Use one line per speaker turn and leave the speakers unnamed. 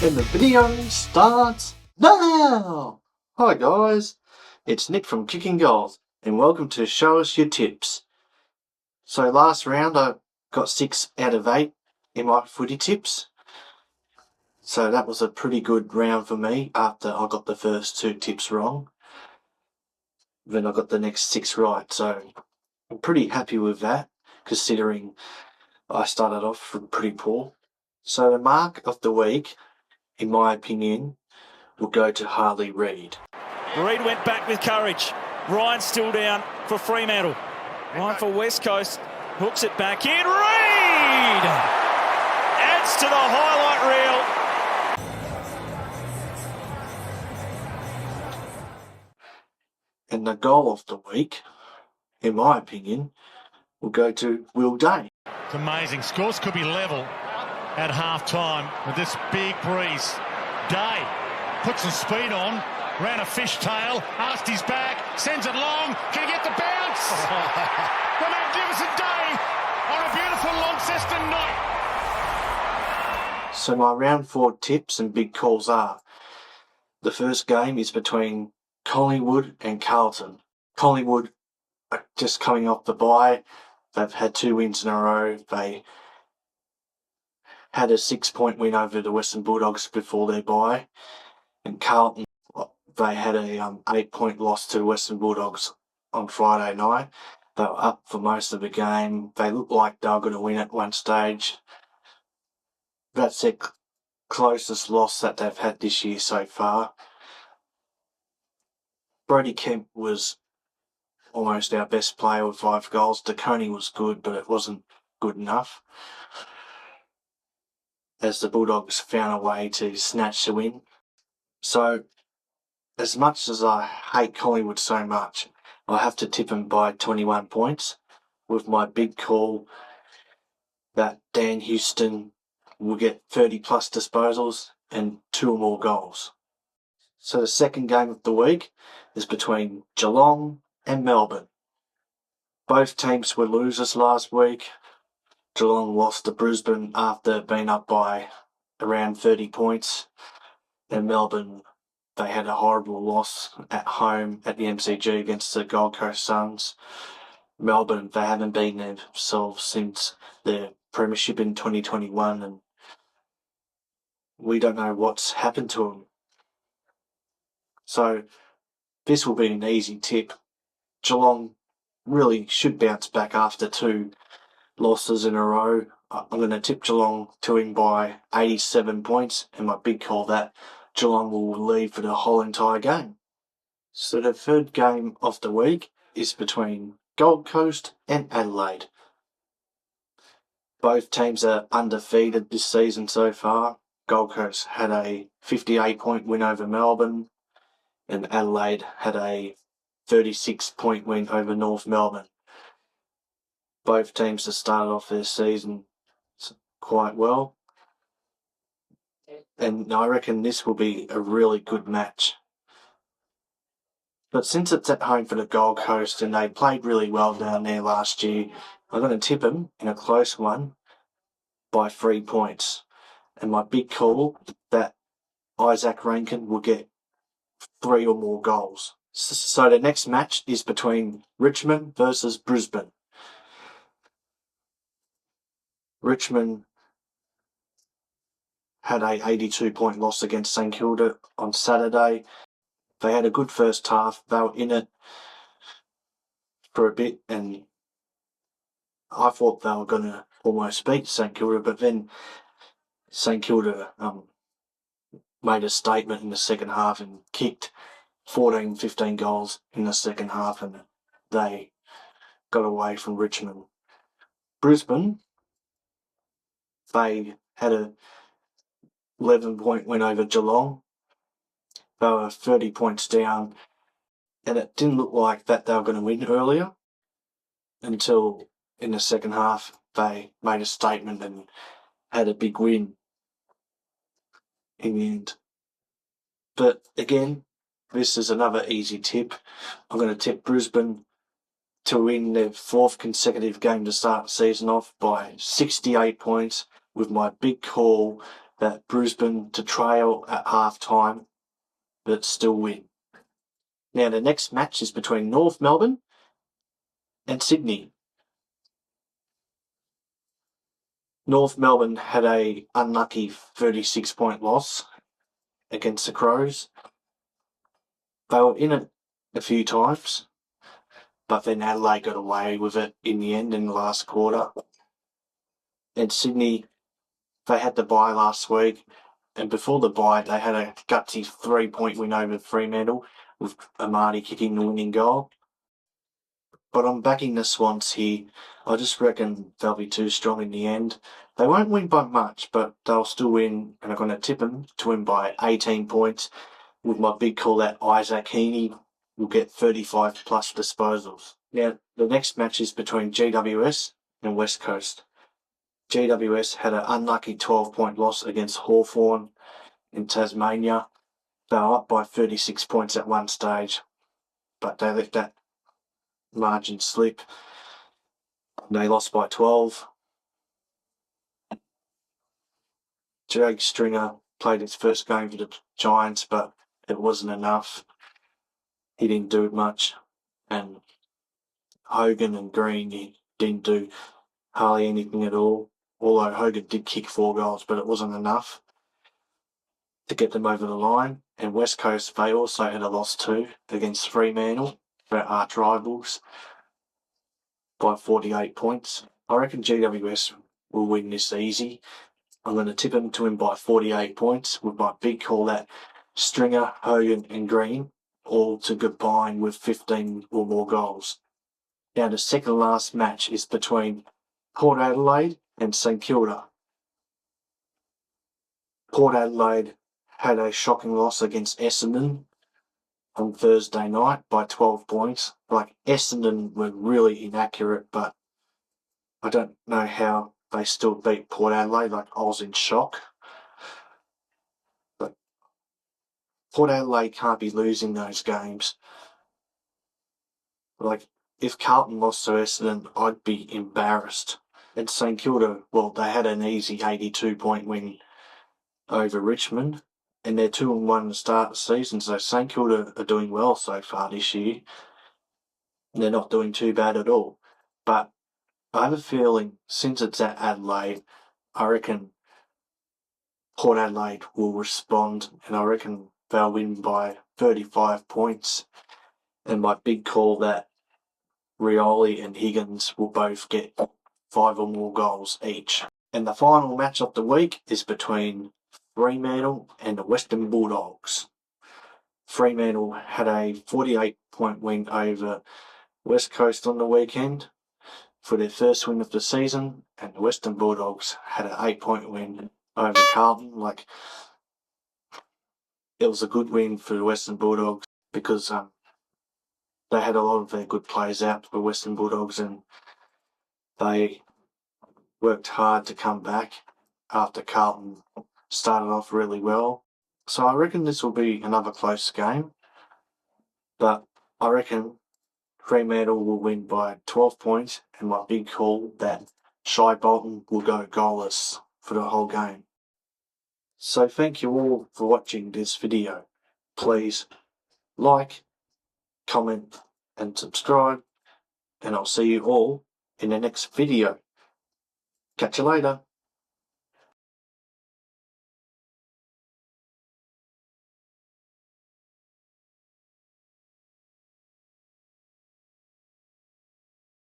And the video starts now! Hi guys, it's Nick from Kicking Goals, and welcome to Show Us Your Tips. So last round I got 6 out of 8 in my footy tips. So that was a pretty good round for me after I got the first 2 tips wrong. Then I got the next 6 right, so I'm pretty happy with that, considering I started off from pretty poor. So the mark of the week, in my opinion, will go to Harley Reid.
Reid went back with courage. Ryan still down for Fremantle. Ryan for West Coast. Hooks it back in. Reid adds to the highlight reel.
And the goal of the week, in my opinion, will go to Will Day.
It's amazing. Scores could be level at half-time with this big breeze. Day puts the speed on, ran a fishtail, asked his back, sends it long, can he get the bounce? The magnificent Day on a beautiful Launceston night.
So my round 4 tips and big calls are: the first game is between Collingwood and Carlton. Collingwood are just coming off the bye. They've had 2 wins in a row. They had a 6-point win over the Western Bulldogs before their bye. And Carlton, they had a 8-point loss to the Western Bulldogs on Friday night. They were up for most of the game. They looked like they were going to win at one stage. That's their closest loss that they've had this year so far. Brody Kemp was almost our best player with 5 goals. DeConey was good, but it wasn't good enough, as the Bulldogs found a way to snatch the win. So, as much as I hate Collingwood so much, I have to tip them by 21 points with my big call that Dan Houston will get 30 plus disposals and 2 or more goals. So the second game of the week is between Geelong and Melbourne. Both teams were losers last week. Geelong lost to Brisbane after being up by around 30 points. And Melbourne, they had a horrible loss at home at the MCG against the Gold Coast Suns. Melbourne, they haven't been themselves since their premiership in 2021, and we don't know what's happened to them. So this will be an easy tip. Geelong really should bounce back after 2 losses in a row. I'm going to tip Geelong to win by 87 points, and my big call that Geelong will lead for the whole entire game. So the third game of the week is between Gold Coast and Adelaide. Both teams are undefeated this season so far. Gold Coast had a 58-point win over Melbourne, and Adelaide had a 36-point win over North Melbourne. Both teams have started off their season quite well, and I reckon this will be a really good match. But since it's at home for the Gold Coast and they played really well down there last year, I'm going to tip them in a close one by 3 points. And my big call that Isaac Rankin will get 3 or more goals. So the next match is between Richmond versus Brisbane. Richmond had a 82-point loss against St Kilda on Saturday. They had a good first half. They were in it for a bit, and I thought they were going to almost beat St Kilda, but then St Kilda made a statement in the second half and kicked 14, 15 goals in the second half, and they got away from Richmond. Brisbane, they had a 11-point win over Geelong. They were 30 points down, and it didn't look like that they were going to win earlier until in the second half they made a statement and had a big win in the end. But again, this is another easy tip. I'm going to tip Brisbane to win their 4th consecutive game to start the season off by 68 points with my big call that Brisbane to trail at half time, but still win. Now the next match is between North Melbourne and Sydney. North Melbourne had a unlucky 36-point loss against the Crows. They were in it a few times, but then Adelaide got away with it in the end in the last quarter. And Sydney, they had the bye last week, and before the bye they had a gutsy 3-point win over Fremantle with Amadi kicking the winning goal. But I'm backing the Swans here. I just reckon they'll be too strong in the end. They won't win by much, but they'll still win, and I'm going to tip them to win by 18 points with my big call that Isaac Heaney will get 35 plus disposals. Now, the next match is between GWS and West Coast. GWS had an unlucky 12-point loss against Hawthorn in Tasmania. They were up by 36 points at one stage, but they let that margin slip. They lost by 12. Jake Stringer played his first game for the Giants, but it wasn't enough. He didn't do much. And Hogan and Green, he didn't do hardly anything at all. Although Hogan did kick 4 goals, but it wasn't enough to get them over the line. And West Coast, they also had a loss too against Fremantle, their arch rivals, by 48 points. I reckon GWS will win this easy. I'm going to tip them to win by 48 points with my big call that Stringer, Hogan and Green all to combine with 15 or more goals. Now the second last match is between Port Adelaide and St Kilda. Port Adelaide had a shocking loss against Essendon on Thursday night by 12 points. Essendon were really inaccurate, but I don't know how they still beat Port Adelaide. I was in shock. But Port Adelaide can't be losing those games. If Carlton lost to Essendon, I'd be embarrassed. And St Kilda, well, they had an easy 82-point win over Richmond, and they're 2-1 to start the season, so St Kilda are doing well so far this year. They're not doing too bad at all. But I have a feeling, since it's at Adelaide, I reckon Port Adelaide will respond, and I reckon they'll win by 35 points. And my big call that Rioli and Higgins will both get 5 or more goals each. And the final match of the week is between Fremantle and the Western Bulldogs. Fremantle had a 48-point win over West Coast on the weekend for their first win of the season, and the Western Bulldogs had an 8-point win over Carlton. It was a good win for the Western Bulldogs because they had a lot of their good players out for the Western Bulldogs, and they worked hard to come back after Carlton started off really well. So I reckon this will be another close game, but I reckon Fremantle will win by 12 points, and my big call that Shai Bolton will go goalless for the whole game. So thank you all for watching this video. Please like, comment and subscribe, and I'll see you all in the next video. Catch you later.